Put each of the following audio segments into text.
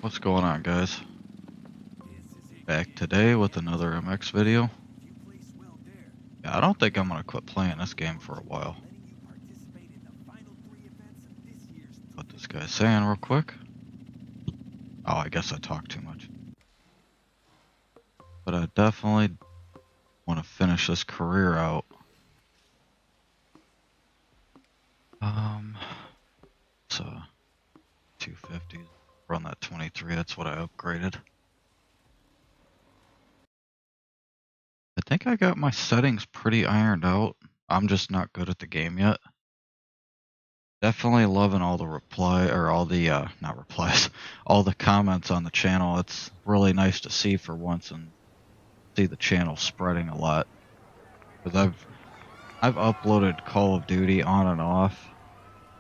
What's going on, guys? Back today with another MX video. Yeah, I don't think I'm gonna quit playing this game for a while. What this guy's saying real quick. Oh, I guess I talked too much. But I definitely want to finish this career out. So 250. Run that 23. That's what I upgraded. I think I got my settings pretty ironed out. I'm just not good at the game yet. Definitely loving all the not replies, all the comments on the channel. It's really nice to see for once and see the channel spreading a lot. Because I've uploaded Call of Duty on and off,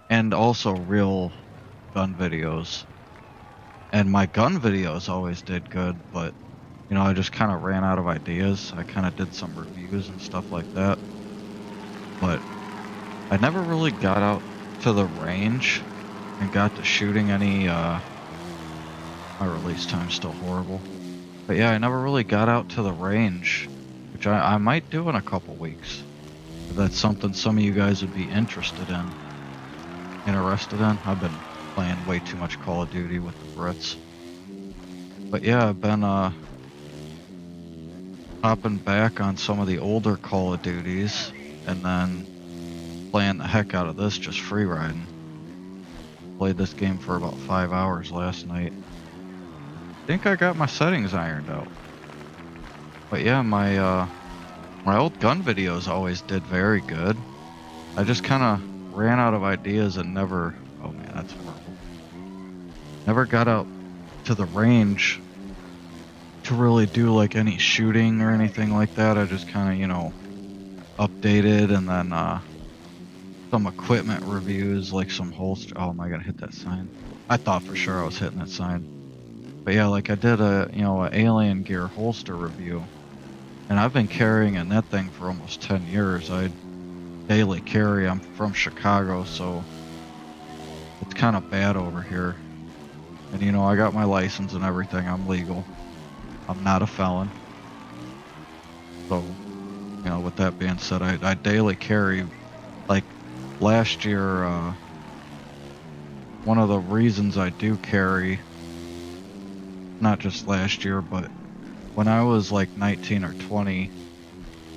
and also real gun videos. And my gun videos always did good, but you know, I just kind of ran out of ideas. I kind of did some reviews and stuff like that, but I never really got out to the range and got to shooting any. My release time's still horrible, but yeah, I never really got out to the range, which I might do in a couple weeks. If that's something some of you guys would be interested in. I've been playing way too much Call of Duty with the Brits. But yeah, I've been hopping back on some of the older Call of Duties and then playing the heck out of this, just free riding. Played this game for about 5 hours last night. I think I got my settings ironed out. But yeah, my old gun videos always did very good. I just kind of ran out of ideas and never, oh man, that's horrible. Never got out to the range to really do like any shooting or anything like that. I just kind of, you know, updated and then some equipment reviews, like some holster. Oh, am I gonna hit that sign? I thought for sure I was hitting that sign. But yeah, like I did a, you know, an alien gear holster review, and I've been carrying in that thing for almost 10 years. I daily carry. I'm from Chicago, so it's kind of bad over here. And you know, I got my license and everything. I'm legal. I'm not a felon. So, you know, with that being said, I daily carry. Like last year, one of the reasons I do carry, not just last year, but when I was like 19 or 20,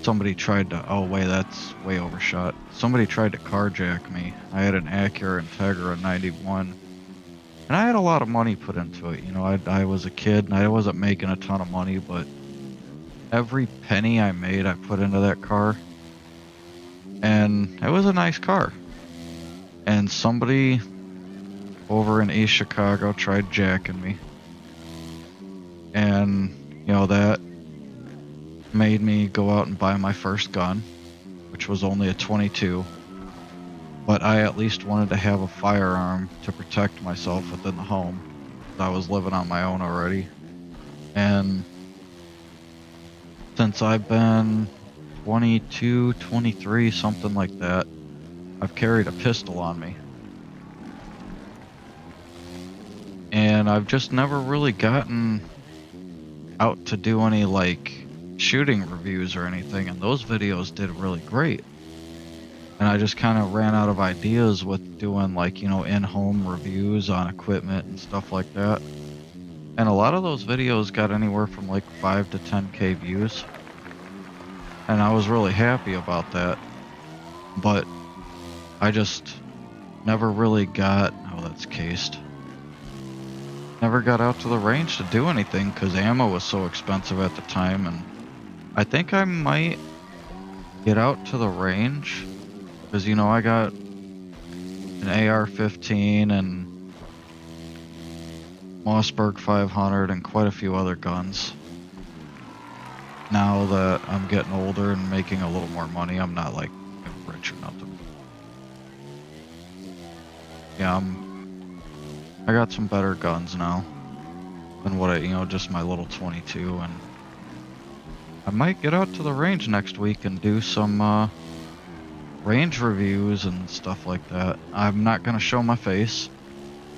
somebody tried to, oh wait, that's way overshot. Somebody tried to carjack me. I had an Acura Integra 91, and I had a lot of money put into it. You know, I was a kid and I wasn't making a ton of money, but every penny I made, I put into that car, and it was a nice car. And somebody over in East Chicago tried jacking me, and you know, that made me go out and buy my first gun, which was only a 22, but I at least wanted to have a firearm to protect myself within the home. I was living on my own already, and since I've been 22, 23, something like that, I've carried a pistol on me. And I've just never really gotten out to do any like shooting reviews or anything, and those videos did really great. And I just kind of ran out of ideas with doing like, you know, in-home reviews on equipment and stuff like that. And a lot of those videos got anywhere from like 5 to 10k views. And I was really happy about that. But I just never really got, oh, that's cased. Never got out to the range to do anything because ammo was so expensive at the time. And I think I might get out to the range because, you know, I got an AR-15 and Mossberg 500 and quite a few other guns. Now that I'm getting older and making a little more money, I'm not like rich or nothing. Yeah, I got some better guns now than what you know, just my little 22, and I might get out to the range next week and do some range reviews and stuff like that. I'm not gonna show my face.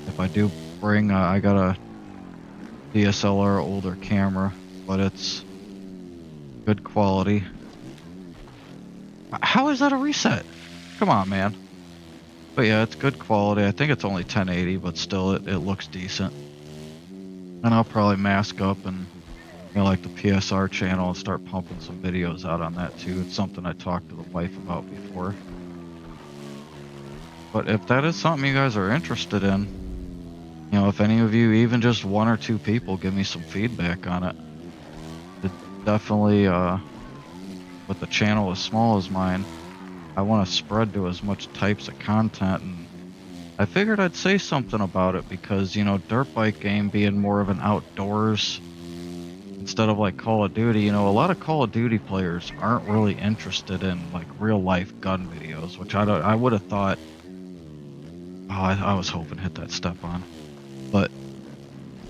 If I do bring, I got a DSLR older camera, but it's good quality. How is that a reset? Come on, man. But yeah, it's good quality. I think it's only 1080, but still it looks decent. And I'll probably mask up and like the PSR channel and start pumping some videos out on that too. It's something I talked to the wife about before. But if that is something you guys are interested in, if any of you, even just one or two people, give me some feedback on it definitely, with a channel as small as mine, I want to spread to as much types of content, and I figured I'd say something about it because, dirt bike game being more of an outdoors instead of like Call of Duty, a lot of Call of Duty players aren't really interested in like real life gun videos, which I would have thought, I was hoping to hit that step on. But,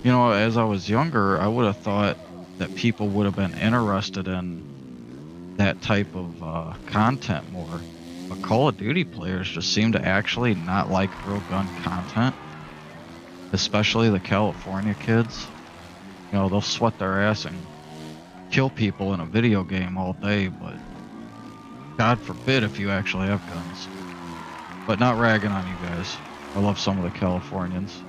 as I was younger, I would have thought that people would have been interested in that type of content more. But Call of Duty players just seem to actually not like real gun content, especially the California kids. They'll sweat their ass and kill people in a video game all day, but God forbid if you actually have guns. But not ragging on you guys. I love some of the Californians.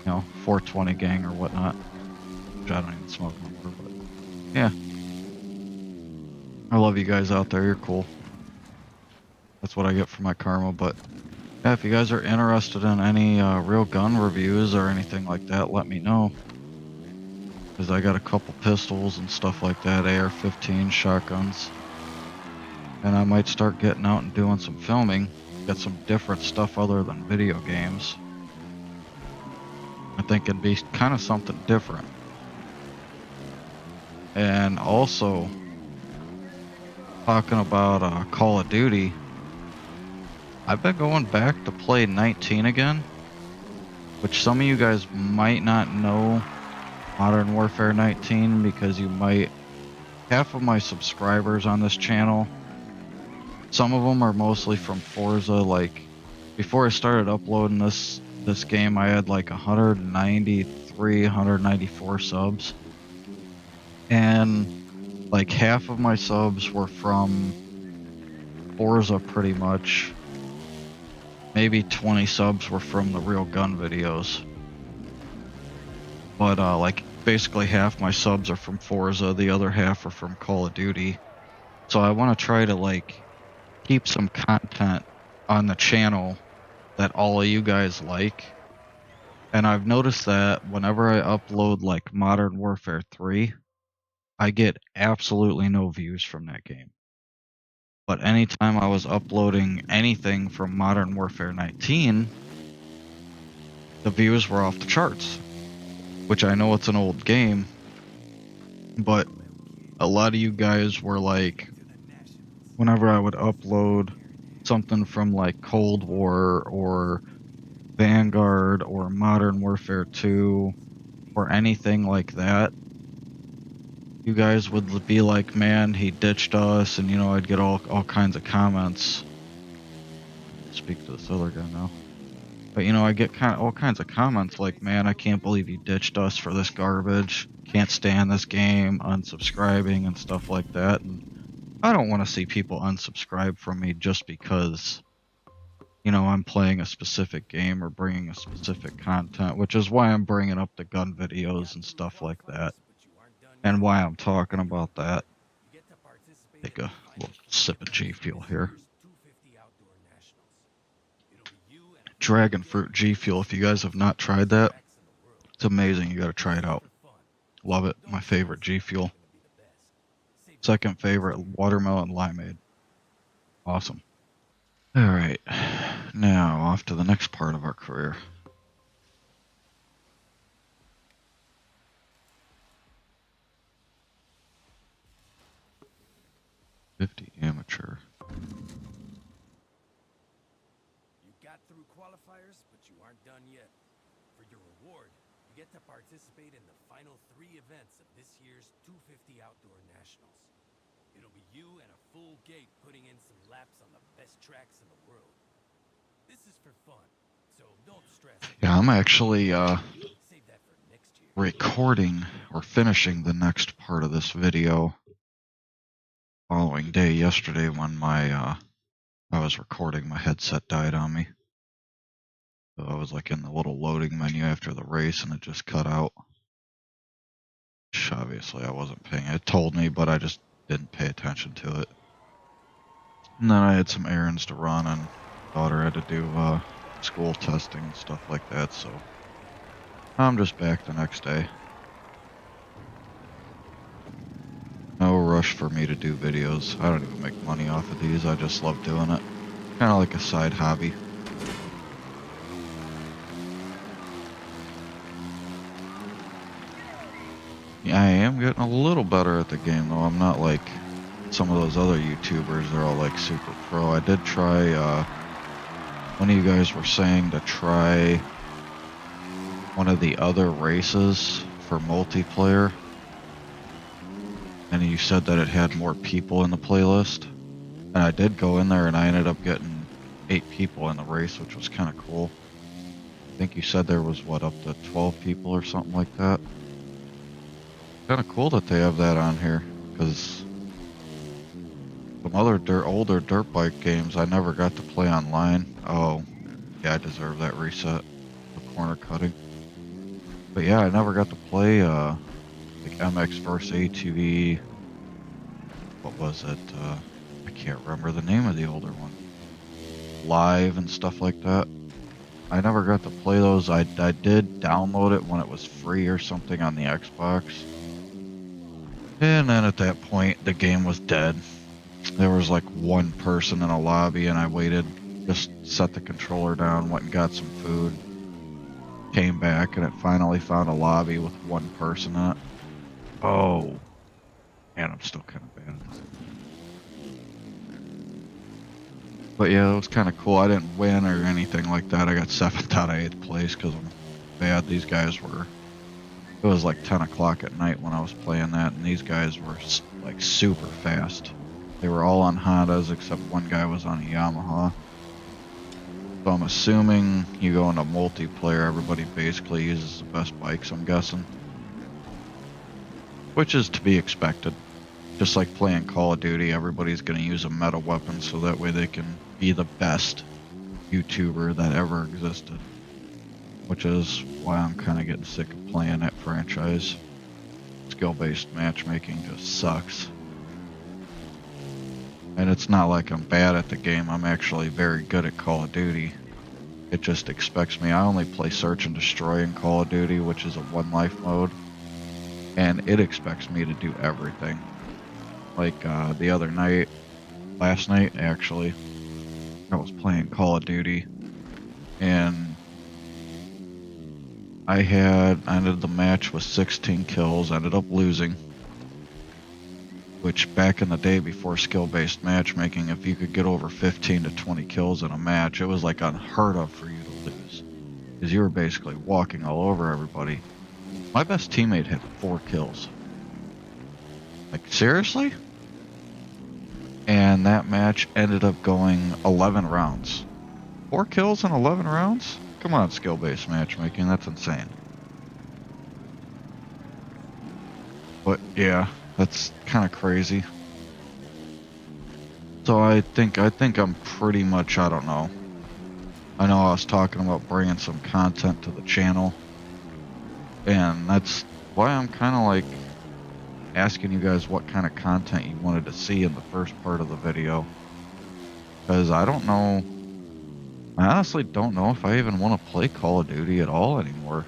420 gang or whatnot. Which I don't even smoke no more, but yeah. I love you guys out there. You're cool. That's what I get for my karma, but yeah, if you guys are interested in any real gun reviews or anything like that, let me know. Because I got a couple pistols and stuff like that, AR-15 shotguns. And I might start getting out and doing some filming, get some different stuff other than video games. I think it'd be kind of something different. And also, talking about Call of Duty, I've been going back to play 19 again, which some of you guys might not know Modern Warfare 19 because half of my subscribers on this channel, some of them are mostly from Forza. Like, before I started uploading this game, I had like 193, 194 subs. And like half of my subs were from Forza pretty much. Maybe 20 subs were from the real gun videos. But like basically half my subs are from Forza, the other half are from Call of Duty. So I want to try to like keep some content on the channel that all of you guys like. And I've noticed that whenever I upload like Modern Warfare 3, I get absolutely no views from that game. But anytime I was uploading anything from Modern Warfare 19, the views were off the charts. Which I know it's an old game, but a lot of you guys were like, whenever I would upload something from like Cold War or Vanguard or Modern Warfare 2 or anything like that, you guys would be like, man, he ditched us, and I'd get all kinds of comments. Speak to this other guy now. But I get all kinds of comments like, man, I can't believe you ditched us for this garbage. Can't stand this game, unsubscribing and stuff like that. And I don't want to see people unsubscribe from me just because, I'm playing a specific game or bringing a specific content, which is why I'm bringing up the gun videos and stuff like that. And why I'm talking about that. Take a little sip of G Fuel here. Dragon Fruit G Fuel. If you guys have not tried that, it's amazing. You got to try it out. Love it. My favorite G Fuel. Second favorite, watermelon limeade. Awesome. All right. Now off to the next part of our career. '50 amateur. You got through qualifiers, but you aren't done yet. For your reward, you get to participate in the final 3 events of this year's 250 Outdoor Nationals. It'll be you and a full gate putting in some laps on the best tracks in the world. This is for fun, so don't stress. Yeah, I'm actually Save that for next year. recording or finishing the next part of this video following day yesterday when I was recording, my headset died on me. So I was like in the little loading menu after the race and it just cut out. Which obviously I wasn't paying. It told me, but I just didn't pay attention to it. And then I had some errands to run and daughter had to do school testing and stuff like that, so I'm just back the next day. No rush for me to do videos. I don't even make money off of these. I just love doing it. Kind of like a side hobby. Yeah, I am getting a little better at the game though. I'm not like some of those other YouTubers. They're all like super pro. I did try, one of you guys were saying to try one of the other races for multiplayer. And you said that it had more people in the playlist. And I did go in there and I ended up getting 8 people in the race, which was kind of cool. I think you said there was, what, up to 12 people or something like that? Kind of cool that they have that on here, because some other older dirt bike games I never got to play online. Oh, yeah, I deserve that reset. The corner cutting. But yeah, I never got to play, like MX vs ATV. What was it? I can't remember the name of the older one. Live and stuff like that. I never got to play those. I did download it when it was free or something on the Xbox. And then at that point, the game was dead. There was like one person in a lobby and I waited, just set the controller down, went and got some food, came back, and it finally found a lobby with one person in it. Oh, and I'm still kind of bad at this. But yeah, it was kind of cool. I didn't win or anything like that. I got 7th out of 8th place because I'm bad. These guys were, it was like 10 o'clock at night when I was playing that, and these guys were like super fast. They were all on Hondas except one guy was on a Yamaha. So I'm assuming you go into multiplayer, everybody basically uses the best bikes, I'm guessing. Which is to be expected. Just like playing Call of Duty, everybody's going to use a meta weapon so that way they can be the best YouTuber that ever existed. Which is why I'm kind of getting sick of playing that franchise. Skill-based matchmaking just sucks. And it's not like I'm bad at the game, I'm actually very good at Call of Duty. It just expects me, I only play Search and Destroy in Call of Duty, which is a one life mode. And it expects me to do everything. Like the other night, last night actually, I was playing Call of Duty and I ended the match with 16 kills, ended up losing. Which back in the day before skill-based matchmaking, if you could get over 15 to 20 kills in a match, it was like unheard of for you to lose. Because you were basically walking all over everybody. My best teammate had 4 kills. Like, seriously? And that match ended up going 11 rounds. 4 kills in 11 rounds? Come on, skill-based matchmaking, that's insane. But yeah, that's kind of crazy. So I think I'm pretty much, I don't know. I know I was talking about bringing some content to the channel. And that's why I'm kind of like asking you guys what kind of content you wanted to see in the first part of the video. Because I don't know, I honestly don't know if I even want to play Call of Duty at all anymore.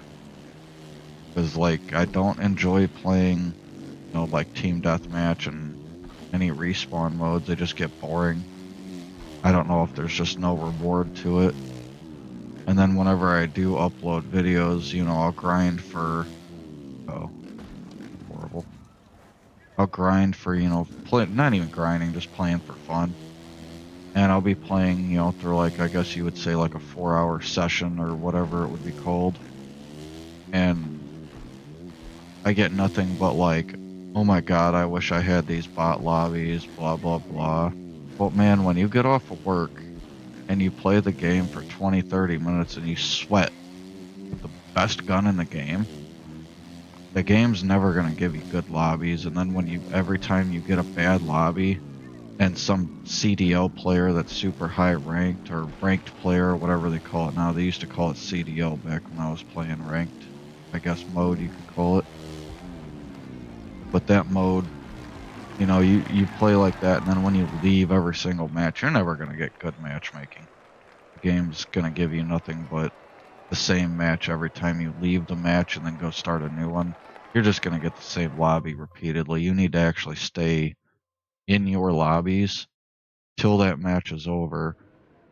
Because like, I don't enjoy playing, you know, like team deathmatch and any respawn modes. They just get boring. I don't know if there's just no reward to it. And then whenever I do upload videos, you know, I'll grind for, oh, horrible. I'll grind for, you know, not even grinding, just playing for fun. And I'll be playing, you know, through like, I guess you would say like a 4-hour session or whatever it would be called. And I get nothing but like, oh my god, I wish I had these bot lobbies, blah, blah, blah. But man, when you get off of work and you play the game for 20, 30 minutes and you sweat with the best gun in the game, the game's never gonna give you good lobbies, and then every time you get a bad lobby and some CDL player that's super high ranked or ranked player or whatever they call it now, they used to call it CDL back when I was playing ranked, I guess mode you could call it. But that mode, you play like that, and then when you leave every single match, you're never gonna get good matchmaking. The game's gonna give you nothing but the same match every time you leave the match and then go start a new one. You're just going to get the same lobby repeatedly. You need to actually stay in your lobbies till that match is over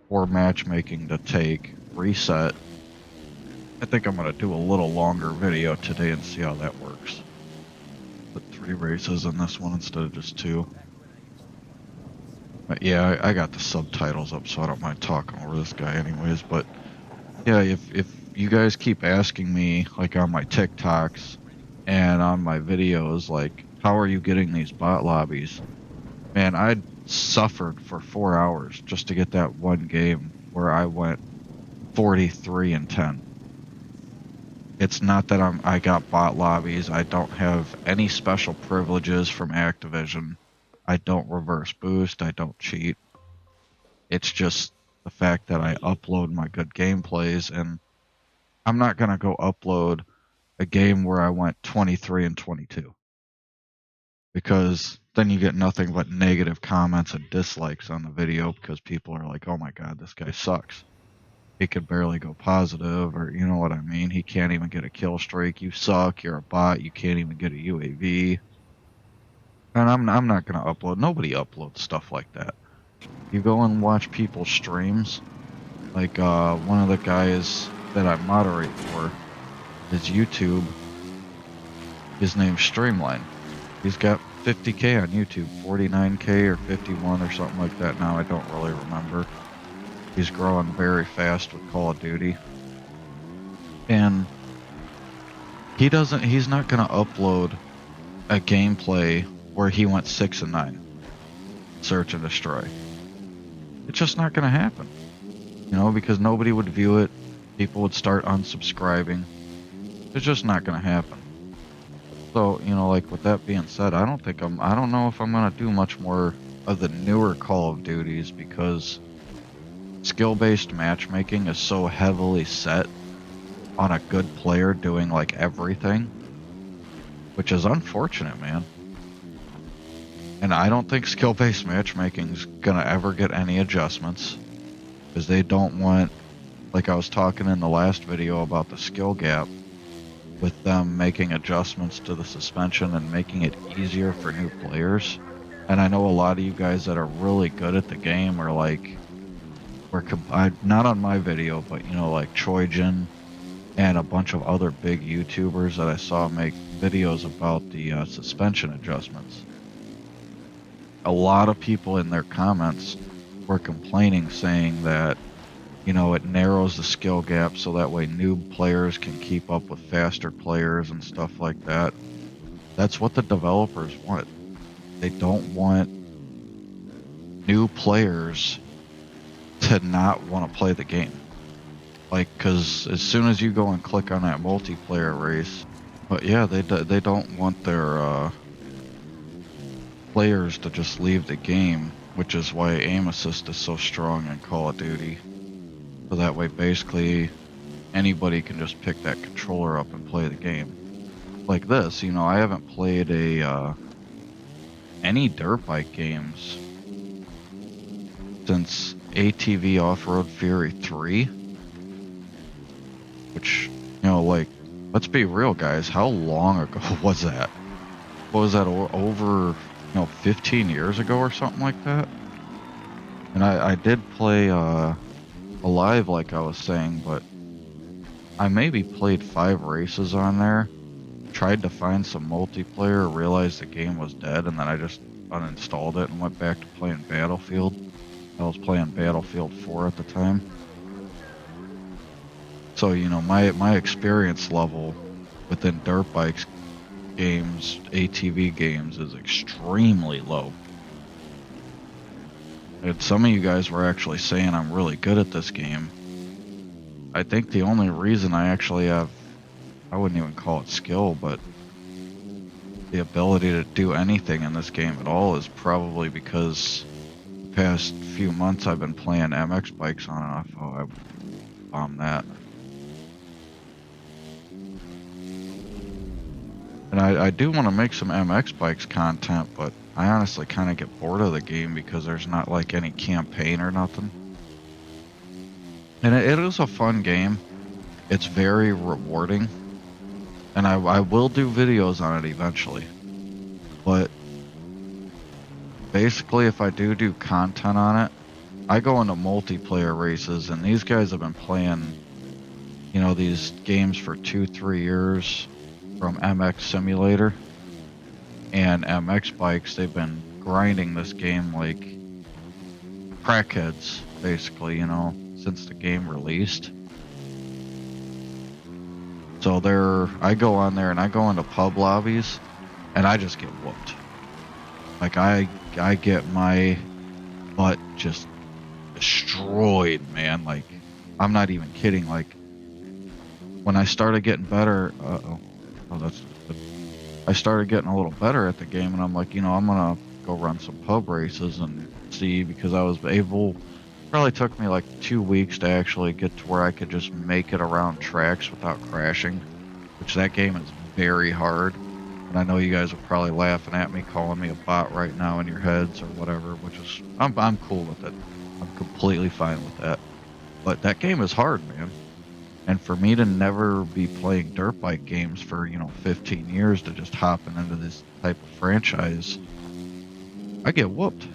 for matchmaking to take, reset. I think I'm going to do a little longer video today and see how that works. Put 3 races in this one instead of just 2. But yeah, I got the subtitles up, so I don't mind talking over this guy anyways. But yeah, if you guys keep asking me, like on my TikToks and on my videos, like, how are you getting these bot lobbies? Man, I suffered for 4 hours just to get that one game where I went 43-10. It's not that I got bot lobbies. I don't have any special privileges from Activision. I don't reverse boost. I don't cheat. It's just the fact that I upload my good gameplays, and I'm not going to go upload a game where I went 23-22, because then you get nothing but negative comments and dislikes on the video because people are like, oh my god, this guy sucks. He could barely go positive, or you know what I mean? He can't even get a kill streak. You suck. You're a bot. You can't even get a UAV. And I'm not going to upload. Nobody uploads stuff like that. You go and watch people's streams. Like one of the guys that I moderate for, his YouTube, his name's Streamline. He's got 50K on YouTube, 49K or 51 or something like that now. I don't really remember. He's growing very fast with Call of Duty. And he's not going to upload a gameplay where he went 6-9, search and destroy. It's just not going to happen. Because nobody would view it. People would start unsubscribing. It's just not going to happen. So, like with that being said, I don't know if I'm going to do much more of the newer Call of Duties, because skill-based matchmaking is so heavily set on a good player doing like everything, which is unfortunate, man. And I don't think skill-based matchmaking's going to ever get any adjustments, because they don't want, like I was talking in the last video about the skill gap, with them making adjustments to the suspension and making it easier for new players. And I know a lot of you guys that are really good at the game are like, not on my video, but like Trojan and a bunch of other big YouTubers that I saw make videos about the suspension adjustments. A lot of people in their comments were complaining, saying that it narrows the skill gap so that way noob players can keep up with faster players and stuff like that. That's what the developers want. They don't want new players to not want to play the game. Like, because as soon as you go and click on that multiplayer race, but yeah, they don't want their players to just leave the game, which is why aim assist is so strong in Call of Duty. So that way, basically, anybody can just pick that controller up and play the game. Like this, I haven't played any dirt bike games since ATV Off-Road Fury 3. Which, like, let's be real, guys. How long ago was that? What was that, over, 15 years ago or something like that? And I did play Alive, like I was saying, but I maybe played 5 races on there, tried to find some multiplayer, realized the game was dead, and then I just uninstalled it and went back to playing Battlefield. I was playing Battlefield 4 at the time. So, my experience level within dirt bikes games, ATV games, is extremely low. And some of you guys were actually saying I'm really good at this game. I think the only reason I actually have, I wouldn't even call it skill, but the ability to do anything in this game at all is probably because the past few months I've been playing MX bikes on and off. Oh, I bombed that. And I do want to make some MX bikes content, but I honestly kind of get bored of the game because there's not like any campaign or nothing. And it is a fun game. It's very rewarding. And I will do videos on it eventually. But basically, if I do content on it, I go into multiplayer races, and these guys have been playing, you know, these games for 2-3 years from MX Simulator and MX bikes. They've been grinding this game like crackheads, basically, you know, since the game released. So I go on there and I go into pub lobbies, and I just get whooped. Like I get my butt just destroyed, man. Like I'm not even kidding. Like when I started getting better, that's good. I started getting a little better at the game, and I'm like, you know, I'm gonna go run some pub races and see, because I was able. Probably took me like 2 weeks to actually get to where I could just make it around tracks without crashing, which that game is very hard. And I know you guys are probably laughing at me, calling me a bot right now in your heads or whatever, which is I'm cool with it. I'm completely fine with that. But that game is hard, man. And for me to never be playing dirt bike games for, you know, 15 years to just hopping into this type of franchise, I get whooped.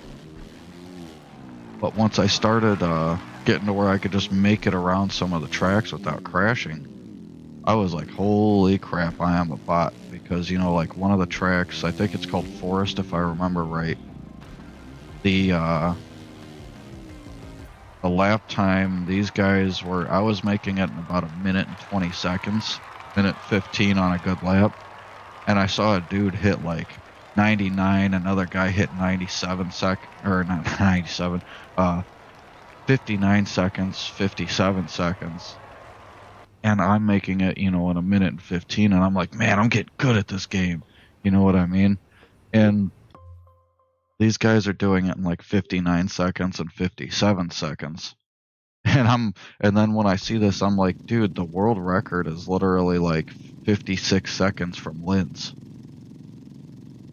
But once I started getting to where I could just make it around some of the tracks without crashing, I was like, holy crap, I am a bot. Because, you know, like one of the tracks, I think it's called Forest if I remember right, the lap time, these guys were, I was making it in about 1 minute and 20 seconds, minute 15 on a good lap. And I saw a dude hit like 99, another guy hit 97 or not 97, 59 seconds, 57 seconds. And I'm making it, you know, in 1 minute and 15. And I'm like, man, I'm getting good at this game. You know what I mean? And these guys are doing it in like 59 seconds and 57 seconds. And then when I see this, I'm like, dude, the world record is literally like 56 seconds from Linz.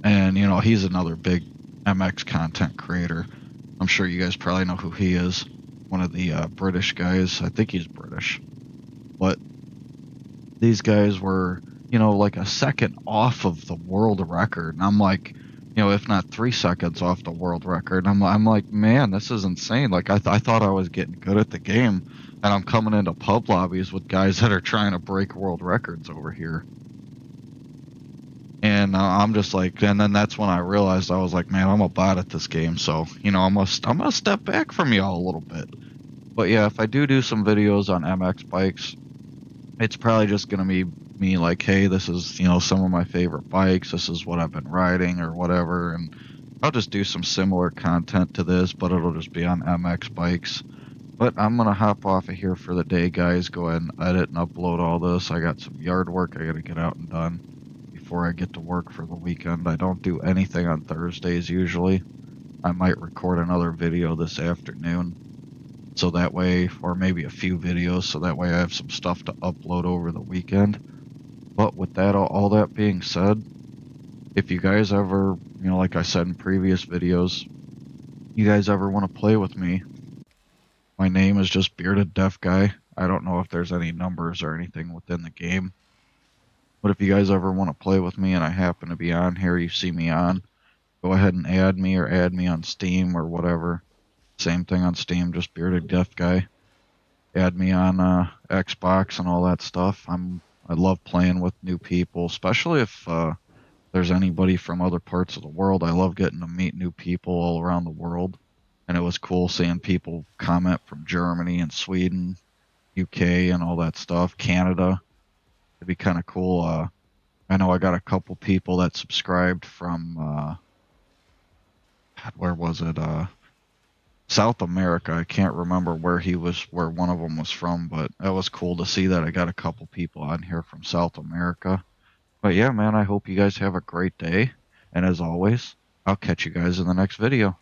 And, you know, he's another big MX content creator. I'm sure you guys probably know who he is. One of the British guys. I think he's British. But these guys were, you know, like a second off of the world record. And I'm like, you know, if not 3 seconds off the world record. And I'm like, man, this is insane. Like, I thought I was getting good at the game. And I'm coming into pub lobbies with guys that are trying to break world records over here. And I'm just like, and then that's when I realized, I was like, man, I'm a bot at this game. So, you know, I'm gonna step back from y'all a little bit. But yeah, if I do some videos on MX bikes, it's probably just gonna be me like, hey, this is, you know, some of my favorite bikes. This is what I've been riding or whatever. And I'll just do some similar content to this, but it'll just be on MX bikes. But I'm gonna hop off of here for the day, guys. Go ahead and edit and upload all this. I got some yard work I gotta get out and done before I get to work for the weekend. I don't do anything on Thursdays usually. I might record another video this afternoon, so that way, or maybe a few videos, so that way I have some stuff to upload over the weekend. But with that, all that being said, if you guys ever, you know, like I said in previous videos, you guys ever want to play with me, my name is just Bearded Deaf Guy. I don't know if there's any numbers or anything within the game. But if you guys ever want to play with me and I happen to be on here, you see me on, go ahead and add me, or add me on Steam or whatever. Same thing on Steam, just Bearded Deaf Guy. Add me on Xbox and all that stuff. I love playing with new people, especially if there's anybody from other parts of the world. I love getting to meet new people all around the world. And it was cool seeing people comment from Germany and Sweden, UK and all that stuff, Canada. It'd be kind of cool. I know I got a couple people that subscribed from, where was it? South America. I can't remember where one of them was from, but that was cool to see that I got a couple people on here from South America. But yeah, man, I hope you guys have a great day. And as always, I'll catch you guys in the next video.